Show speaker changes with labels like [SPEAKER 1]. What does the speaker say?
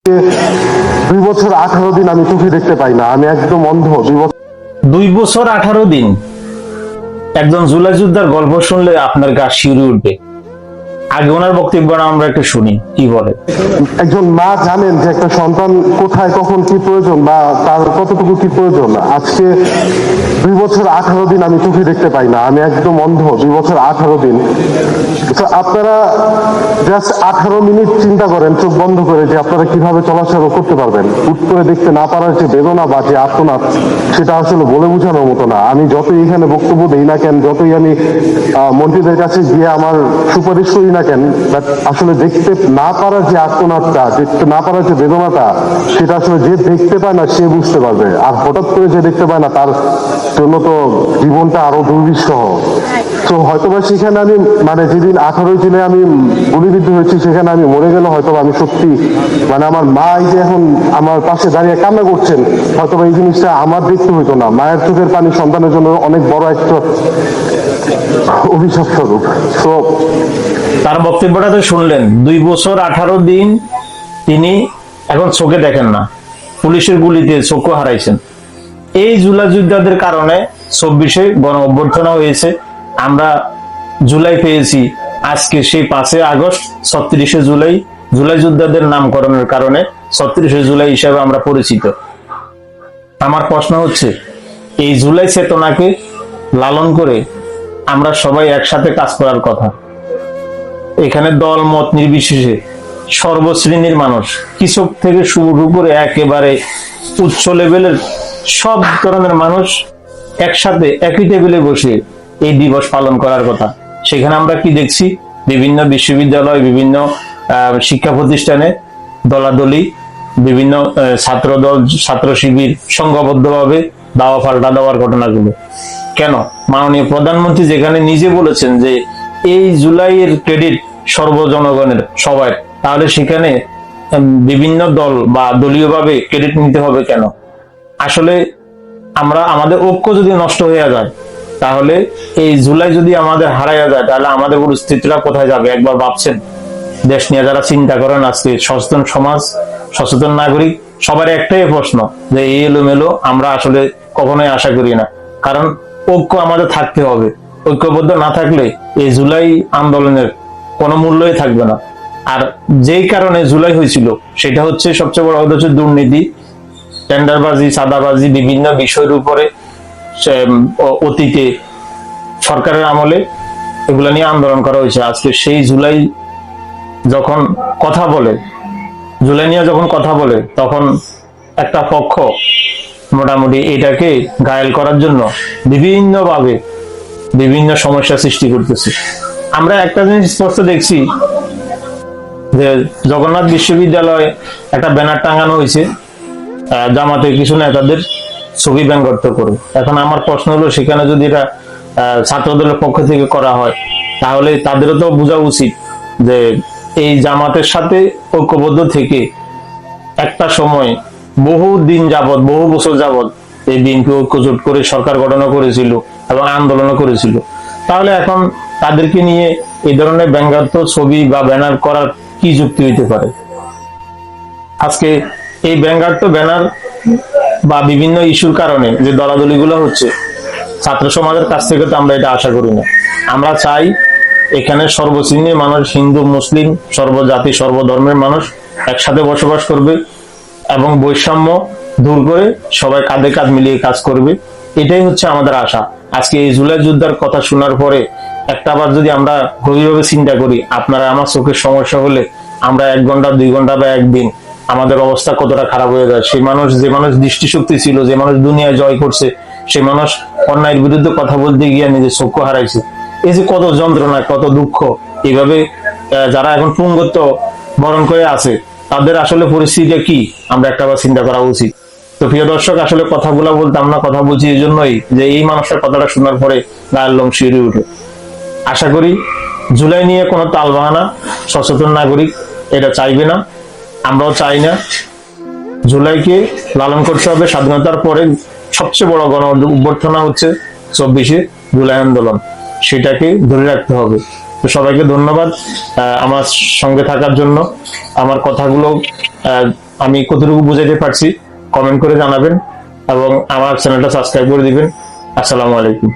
[SPEAKER 1] 2 বছর 18 দিন আমি চোখে দেখতে পাই না, আমি একদম অন্ধ।
[SPEAKER 2] 2 বছর 18 দিন একজন জুলাই যোদ্ধার গল্প শুনলে আপনার গা শিউরে উঠবে। আগে ওনার বক্তব্যটা আমরা একটু শুনি, কি বলে।
[SPEAKER 1] একজন মা জানেন যে একটা সন্তান কোথায় কখন কি প্রয়োজন বা তার কতটুকু কি প্রয়োজন। আজকে 2 বছর 18 দিন আমি চোখে দেখতে পাই না, আমি একদম অন্ধ। 2 বছর 18 দিন। তো আপনারা জাস্ট 18 মিনিট চিন্তা করেন চোখ বন্ধ করে যে আপনারা কিভাবে চলাচল করতে পারবেন। হুট করে দেখতে না পারার যে বেদনা বা যে আর্তনাদ, সেটা আসলে বলে বোঝানোর মতো না। আমি যতই এখানে বক্তব্য দেই না কেন, যতই আমি মন্ত্রীদের কাছে গিয়ে আমার সুপারিশ করি না কেন, বাট আসলে দেখতে না পারার যে আর্তনাদটা, দেখতে না পারার যে বেদনাটা, সেটা আসলে যে দেখতে পায় না সে বুঝতে পারবে। আর হঠাৎ করে যে দেখতে পায় না তার জন্য তো জীবনটা আরো দুর্বিষহ। তো হয়তোবা সেখানে আমি মানে যেদিন 18 দিনে আমি গুলিবিদ্ধ হয়েছি সেখানে আমি মরে গেলে হয়তো আমি সত্যি মানে আমার মা এই যে এখন আমার পাশে দাঁড়িয়ে কান্না করছেন, হয়তোবা এই জিনিসটা আমার দেখতে হইতো না। মায়ের চোখের পানি সন্তানের জন্য অনেক বড় একটা অভিশাপ স্বরূপ। তো
[SPEAKER 2] তার বক্তব্যটা তো শুনলেন। 2 বছর 18 দিন তিনি এখন চোখে দেখেন না, পুলিশের গুলিতে চক্ষু হারাইছেন। এই জুলাই যোদ্ধাদের কারণে 24-এ গণ অভ্যর্থনা হয়েছে। আমরা জুলাই পেয়েছি আজকে সেই 5 আগস্ট, 36 জুলাই। জুলাই যোদ্ধাদের নামকরণের কারণে 36 জুলাই হিসেবে আমরা পরিচিত। আমার প্রশ্ন হচ্ছে, এই জুলাই চেতনাকে লালন করে আমরা সবাই একসাথে কাজ করার কথা। এখানে দল মত নির্বিশেষে সর্বশ্রেণীর মানুষ, কৃষক থেকে শুরু করে একেবারে উচ্চ লেভেলের সব ধরনের মানুষ একসাথে একই টেবিলে বসে এই দিবস পালন করার কথা। সেখানে আমরা কি দেখছি, বিভিন্ন বিশ্ববিদ্যালয়, বিভিন্ন শিক্ষা প্রতিষ্ঠানে দলাদলি, বিভিন্ন ছাত্র দল, ছাত্র শিবির সংঘবদ্ধভাবে দাওয়া পাল্টা দেওয়ার ঘটনাগুলো কেন? মাননীয় প্রধানমন্ত্রী যেখানে নিজে বলেছেন যে এই জুলাইয়ের ক্রেডিট সর্বজনগণের, সবার, তাহলে সেখানে বিভিন্ন দল বা দলীয়ভাবে ক্রেডিট নিতে হবে কেন? আসলে আমরা আমাদের ঐক্য যদি নষ্ট হয়ে যায়, তাহলে এই জুলাই যদি আমাদের হারাইয়া যায়, তাহলে আমাদের পরিস্থিতিটা কোথায় যাবে একবার ভাবছেন? দেশ নিয়ে যারা চিন্তা করেন, আজকে সচেতন সমাজ, সচেতন নাগরিক, সবার একটাই প্রশ্ন যে এই এলোমেলো আমরা আসলে কখনোই আশা করি না। কারণ ঐক্য আমাদের থাকতে হবে। ঐক্যবদ্ধ না থাকলে এই জুলাই আন্দোলনের কোনো মূল্যই থাকবে না। আর যেই কারণে জুলাই হয়েছিল সেটা হচ্ছে সবচেয়ে বড় কথা হচ্ছে দুর্নীতি, টেন্ডারবাজি, চাঁদাবাজি, বিভিন্ন বিষয়ের উপরে অতীতে সরকারের আমলে এগুলা নিয়ে আন্দোলন করা হয়েছে। আজকে সেই জুলাই যখন কথা বলে, জুলাই নিয়ে যখন কথা বলে, তখন একটা পক্ষ মোটামুটি এটাকে ঘায়েল করার জন্য বিভিন্নভাবে বিভিন্ন সমস্যা সৃষ্টি করতেছে। আমরা একটা জিনিস স্পষ্ট দেখছি যে জগন্নাথ বিশ্ববিদ্যালয়ে একটা ব্যানার টাঙানো হয়েছে জামাতের কিছু নেতাদের ছবি ব্যঙ্গত্ব করে। এখন আমার প্রশ্ন হলো, সেখানে যদি এটা ছাত্রদলের পক্ষ থেকে করা হয়, তাহলে তাদেরও তো বোঝা উচিত যে এই জামাতের সাথে ঐক্যবদ্ধ থেকে একটা সময় বহু দিন যাবৎ, বহু বছর যাবৎ এই বিএনপি ঐক্যজোট করে সরকার গঠন করেছিল এবং আন্দোলন করেছিল। তাহলে এখন তাদেরকে নিয়ে এই ধরনের ব্যঙ্গাত্মক ছবি বা ব্যানার করার কি যুক্তি হইতে পারে? আজকে এই ব্যঙ্গাত্মক ব্যানার বা বিভিন্ন ইস্যুর কারণে যে দলাদলিগুলো হচ্ছে, ছাত্র সমাজের কাছ থেকে তো আমরা এটা আশা করি না। আমরা চাই এখানে সর্বশ্রেণীর মানুষ, হিন্দু মুসলিম সর্বজাতি সর্বধর্মের মানুষ একসাথে বসবাস করবে এবং বৈষম্য দূর করে সবাই কাঁধে কাঁধ মিলিয়ে কাজ করবে। এটাই হচ্ছে আমাদের আশা। আজকে এই জুলাই যোদ্ধার কথা শোনার পরে একটা বার যদি আমরা গভীরভাবে চিন্তা করি, আপনারা আমার চোখের সমস্যা হলে আমরা 1 ঘন্টা 2 ঘন্টা বা একদিন আমাদের অবস্থা কতটা খারাপ হয়ে যায়। সেই মানুষ, যে মানুষ দৃষ্টিশক্তি ছিল, যে মানুষ দুনিয়া জয় করছে, সেই মানুষ অন্যায়ের বিরুদ্ধে কথা বলতে গিয়ে নিজের চক্ষু হারাইছে। এই যে কত যন্ত্রণা, কত দুঃখ, এইভাবে যারা এখন পুঙ্গত্ব বরণ করে আছে, তাদের আসলে পরিস্থিতিটা কি আমরা একটাবার চিন্তা করা উচিত। তো প্রিয় দর্শক, আসলে কথাগুলো বলতাম না, কথা বলছি এই জন্যই যে এই মানুষের কথাটা শোনার পরে গায়ের লোম শিউরে উঠে। আশা করি জুলাই নিয়ে কোনো তালবাহানা সচেতন নাগরিক এটা চাইবে না, আমরাও চাই না। জুলাইকে লালন করতে হবে। স্বাধীনতার পরে সবচেয়ে বড় গণ অভ্যর্থনা হচ্ছে 24 জুলাই আন্দোলন, সেটাকে ধরে রাখতে হবে। তো সবাইকে ধন্যবাদ আমার সঙ্গে থাকার জন্য, আমার কথাগুলো আমি কতটুকু বুঝাইতে পারছি কমেন্ট করে জানাবেন এবং আমার চ্যানেলটা সাবস্ক্রাইব করে দিবেন। আসসালামু আলাইকুম।